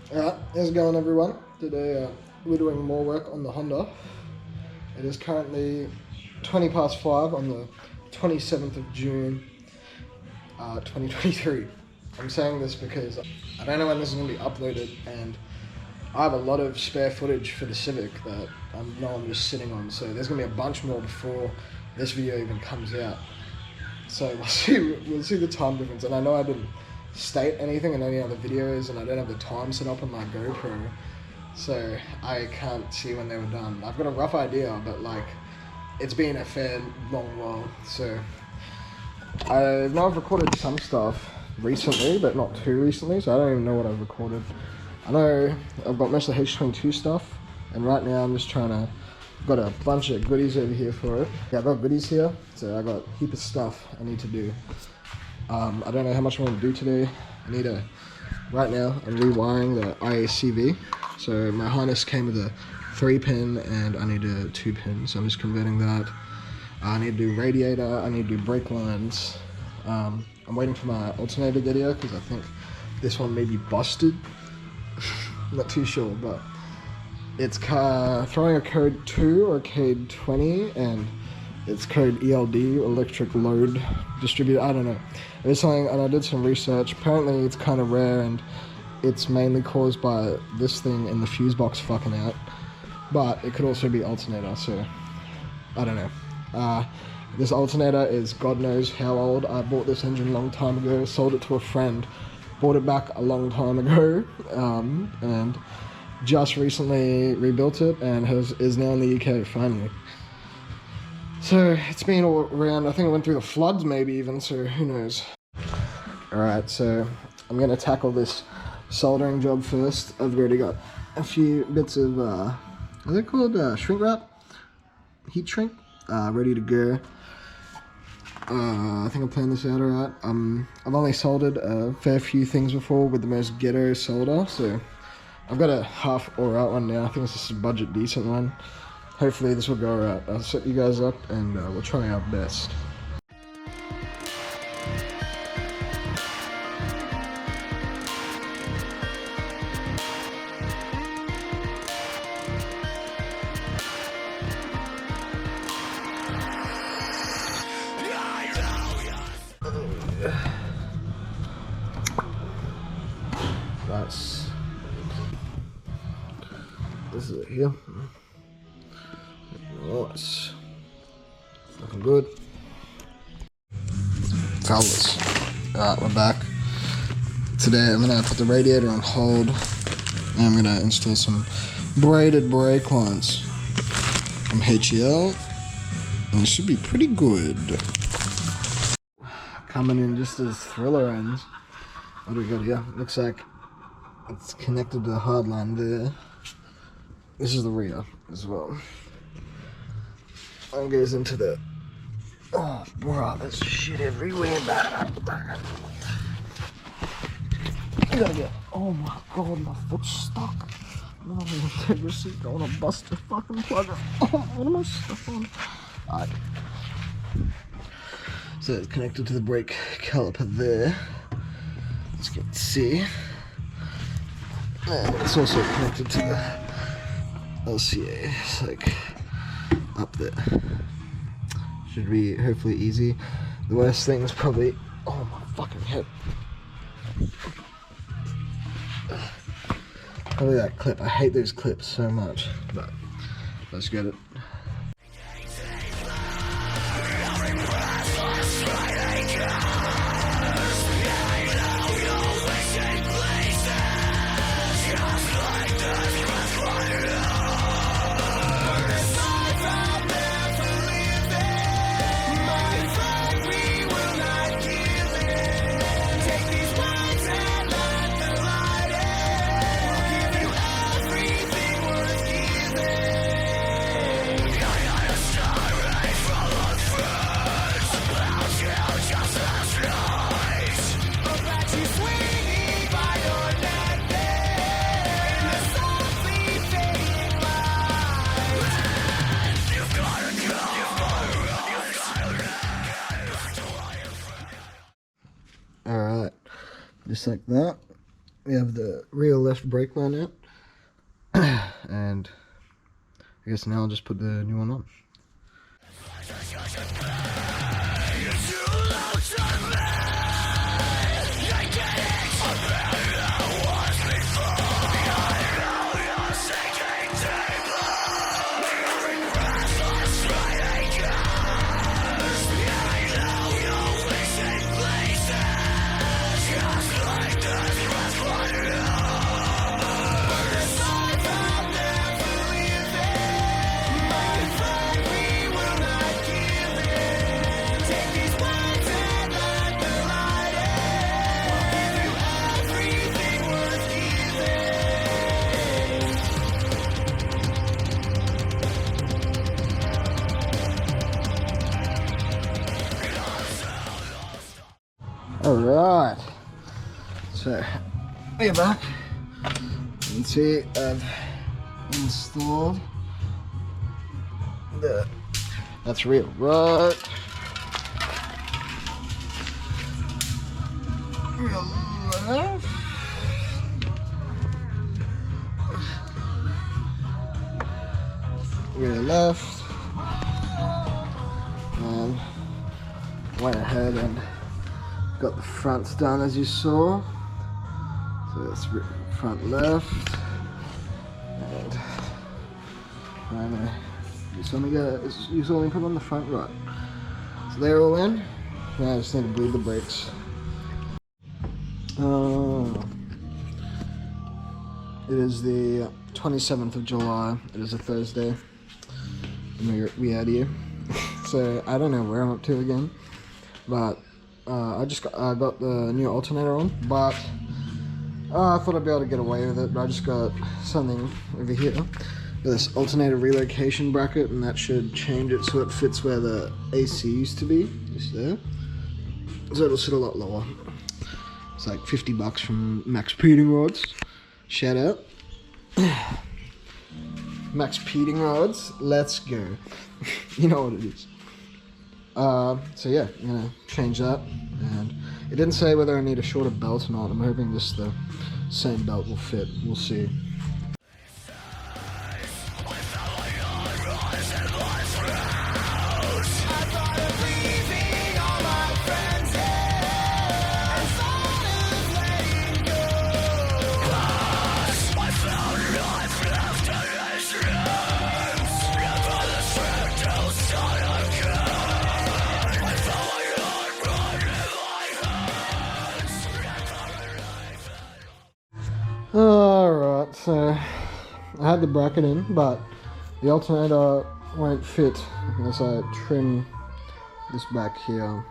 Alright, how's it going everyone? Today we're doing more work on the Honda. It is currently 20 past 5 on the 27th of June 2023. I'm saying this because I don't know when this is going to be uploaded, and I have a lot of spare footage for the Civic that I know I'm just sitting on, so there's going to be a bunch more before this video even comes out. So we'll see the time difference, and I know I didn't state anything in any other videos, and I don't have the time set up on my GoPro, so I can't see when they were done. I've got a rough idea, but like, it's been a fair long while. So I know I've recorded some stuff recently, but not too recently, so I don't even know what I've recorded. I know I've got most of the H22 stuff, and right now I'm just trying to, got a bunch of goodies over here for it. Yeah, I've got goodies here, so I got a heap of stuff I need to do. I don't know how much I want to do today. Right now I'm rewiring the IACV. So my harness came with a 3-pin and I need a 2-pin, so I'm just converting that. I need to do radiator, I need to do brake lines. I'm waiting for my alternator video because I think this one may be busted. Not too sure, but it's throwing a code 2 or code 20, and it's code ELD, electric load distributor. I don't know. It's something, and I did some research. Apparently it's kind of rare, and it's mainly caused by this thing in the fuse box fucking out. But it could also be alternator, so I don't know. This alternator is God knows how old. I bought this engine a long time ago, sold it to a friend, bought it back a long time ago, and just recently rebuilt it, and is now in the UK finally. So it's been all around. I think I went through the floods maybe even, so who knows. Alright, so I'm going to tackle this soldering job first. I've already got a few bits of, what's it called? Shrink wrap? Heat shrink? Ready to go. I think I planned this out alright. I've only soldered a fair few things before with the most ghetto solder, so I've got a half alright one now. I think this is a budget decent one. Hopefully this will go alright. I'll set you guys up and we'll try our best. Nice. This is it here. Nice. Looking good. Fellas. Alright, we're back. Today I'm gonna put the radiator on hold, and I'm gonna install some braided brake lines from HEL, and it should be pretty good. Coming in just as Thriller ends. What do we got here? Looks like it's connected to the hard line there. This is the rear as well. And goes into the, oh bro, there's shit everywhere, man. You gotta get, oh my god, my foot's stuck. No, I'm gonna take a seat, I wanna bust the fucking plug. Oh, what am I stuck on? Alright. So it's connected to the brake caliper there. As you can see. And it's also connected to the LCA. It's like up there. Should be hopefully easy. The worst thing is probably, oh my fucking head. Probably that clip. I hate those clips so much, but let's get it. Alright, just like that. we have the rear left brake line out. And I guess now I'll just put the new one on. Alright, so we're back. You can see I've installed that's real right. Real left. Rear left. And went ahead and got the fronts done as you saw. So that's front left. And finally, you saw me put on the front right. So they're all in. Now I just need to bleed the brakes. It is the 27th of July. It is a Thursday. And we out here. So I don't know where I'm up to again, but I got the new alternator on, but I thought I'd be able to get away with it, but I just got something over here. This alternator relocation bracket, and that should change it so it fits where the AC used to be, just there. So it'll sit a lot lower. It's like $50 from Max Peating Rods. Shout out. Max Peating Rods, let's go. You know what it is. So yeah, I'm gonna change that, and it didn't say whether I need a shorter belt or not. I'm hoping just the same belt will fit. We'll see. Alright, so I had the bracket in, but the alternator won't fit unless I trim this back here.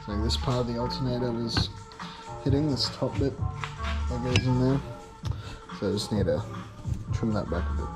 So this part of the alternator was hitting this top bit that goes in there. So I just need to trim that back a bit.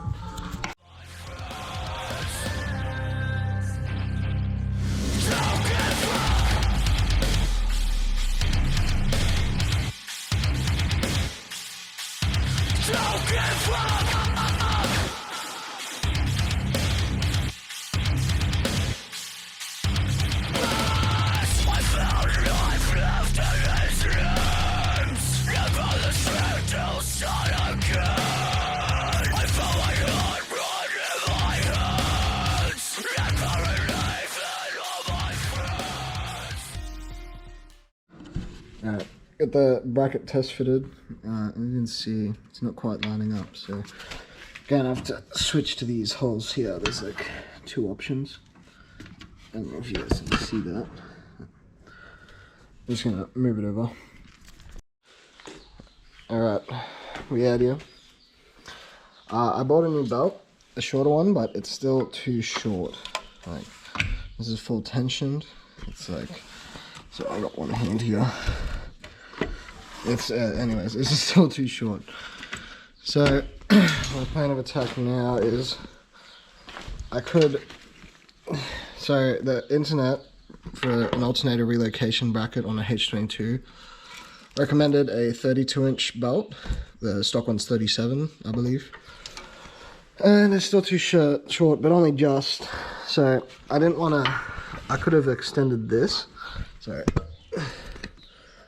Alright, got the bracket test fitted, and you can see it's not quite lining up, so again I have to switch to these holes here. There's like two options. I don't know if you guys can see that. I'm just gonna move it over. Alright, we out here. I bought a new belt, a shorter one, but it's still too short. Like, this is full tensioned. It's like, so I got one hand here. It's anyways, this is still too short. So my plan of attack now is so the internet for an alternator relocation bracket on a H22 recommended a 32-inch belt. The stock one's 37, I believe. And it's still too short, but only just. So I didn't want to, I could have extended this. Sorry.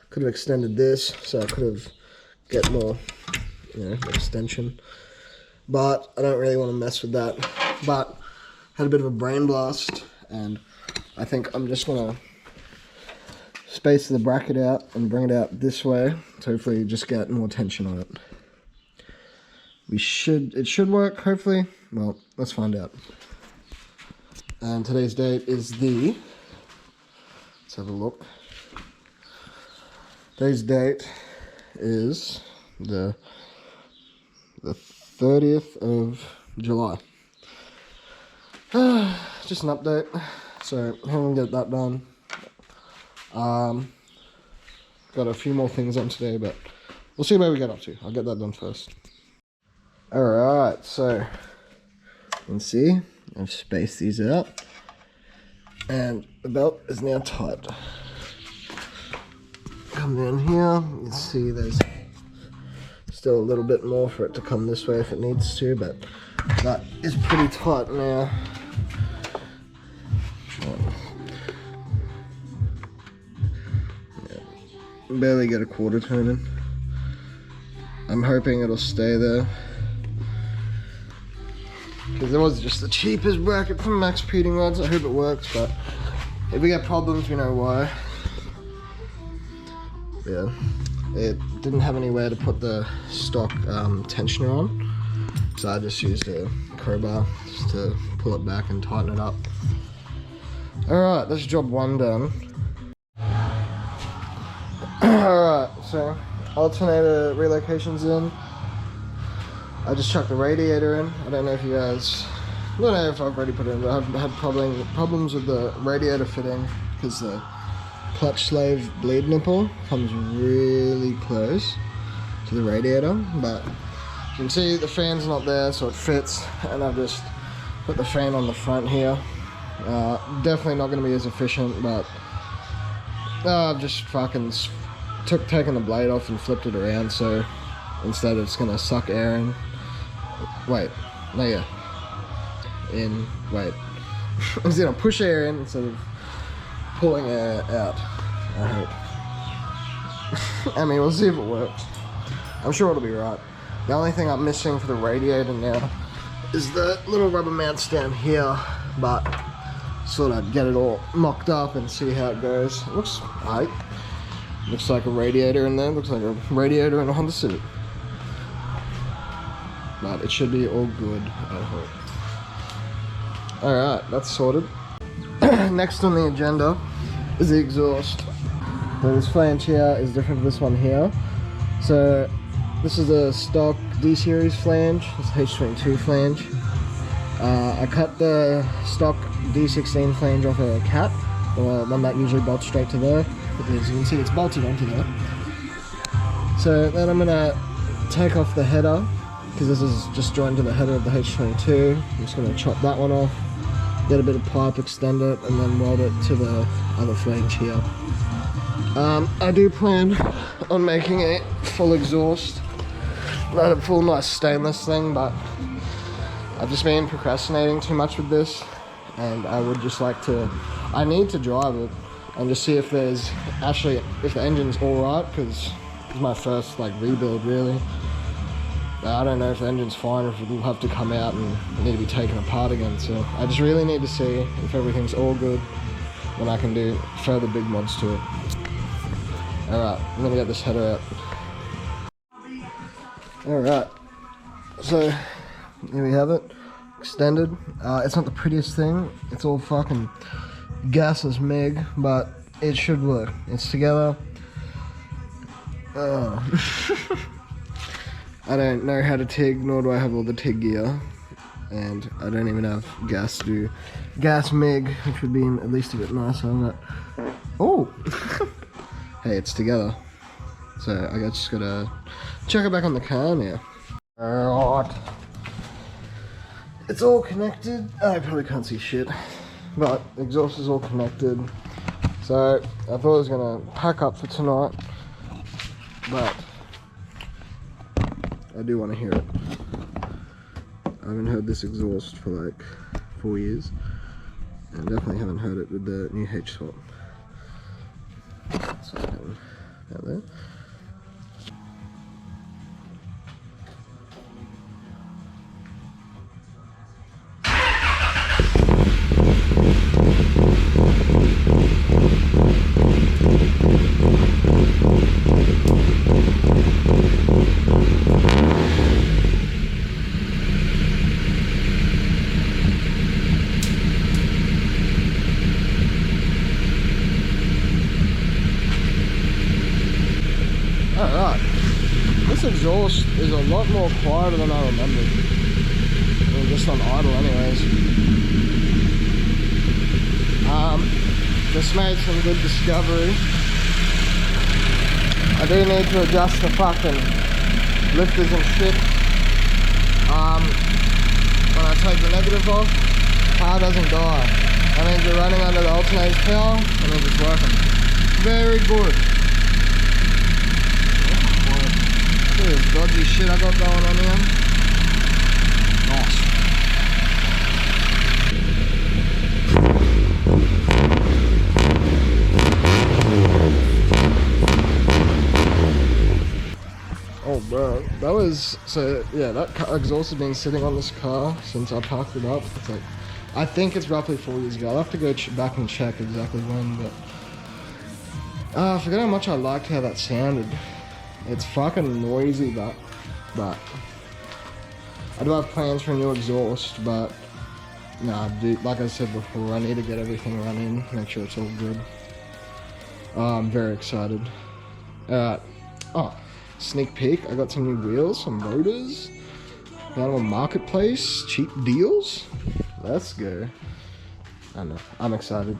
Could have extended this, so I could have get more, extension. But I don't really want to mess with that. But had a bit of a brain blast, and I think I'm just gonna space the bracket out and bring it out this way to hopefully just get more tension on it. It should work, hopefully. Well, let's find out. And today's date is let's have a look. Today's date is the 30th of July. Just an update. So, how am I gonna get that done? Got a few more things on today, but we'll see where we get up to. I'll get that done first. Alright, so you can see I've spaced these out, and the belt is now tight. Come down here, you can see there's still a little bit more for it to come this way if it needs to, but that is pretty tight now. Barely get a quarter turn in. I'm hoping it'll stay there, because it was just the cheapest bracket from Max Peating Rods. I hope it works, but if we get problems, we know why. Yeah, it didn't have anywhere to put the stock tensioner on, so I just used a crowbar just to pull it back and tighten it up. Alright, that's job one done. Alright, so alternator relocation's in. I just chucked the radiator in. I don't know if you guys, I don't know if I've already put it in, but I've had problems with the radiator fitting because the clutch slave bleed nipple comes really close to the radiator, but you can see the fan's not there, so it fits, and I've just put the fan on the front here. Definitely not going to be as efficient, but I've just fucking taken the blade off and flipped it around, so instead it's going to suck air in. Wait, no, yeah. In, wait. It's going to push air in instead of pulling air out, I hope. I mean, we'll see if it works. I'm sure it'll be right. The only thing I'm missing for the radiator now is the little rubber mounts down here, but sort of get it all mocked up and see how it goes. It looks alright. Looks like a radiator in there. Looks like a radiator in a Honda Civic. But it should be all good, I hope. Alright, that's sorted. Next on the agenda is the exhaust. So this flange here is different to this one here. So this is a stock D-series flange. It's a H22 flange. I cut the stock D16 flange off a cap, or one that usually bolts straight to there. As you can see, it's bolted onto there. So then I'm gonna take off the header, because this is just joined to the header of the H22. I'm just gonna chop that one off, get a bit of pipe, extend it, and then weld it to the other flange here. I do plan on making a full exhaust, not a full nice stainless thing, but I've just been procrastinating too much with this, and I would just like to, I need to drive it and just see if there's actually, if the engine's alright, because it's my first like rebuild really. I don't know if the engine's fine or if it'll have to come out and need to be taken apart again, so I just really need to see if everything's all good, then I can do further big mods to it. Alright, I'm gonna get this header out. Alright, so here we have it, extended. It's not the prettiest thing, it's all fucking gasless MIG, but it should work. It's together. I don't know how to TIG, nor do I have all the TIG gear, and I don't even have gas to do gas MIG, which would be at least a bit nicer. But oh, hey, it's together. So I just gotta check it back on the car now. Alright, it's all connected. I probably can't see shit, but the exhaust is all connected. So I thought I was gonna pack up for tonight, but I do want to hear it. I haven't heard this exhaust for like 4 years, and definitely haven't heard it with the new H swap. So out there. exhaust is a lot more quieter than I remembered. I mean, just on idle anyways. Just made some good discovery. I do need to adjust the fucking lifters and shit. When I take the negative off, car doesn't die. That means you're running under the alternator's power, and means it's working. Very good. Look at this dodgy shit I got going on here. Nice. Oh bro, that was, so yeah, that exhaust has been sitting on this car since I parked it up. It's like, I think it's roughly 4 years ago. I'll have to go back and check exactly when, but I forget how much I liked how that sounded. It's fucking noisy, but I do have plans for a new exhaust, but nah, dude, like I said before, I need to get everything running, make sure it's all good. I'm very excited. Sneak peek, I got some new wheels, some motors, down on Marketplace, cheap deals. Let's go. I know, I'm excited.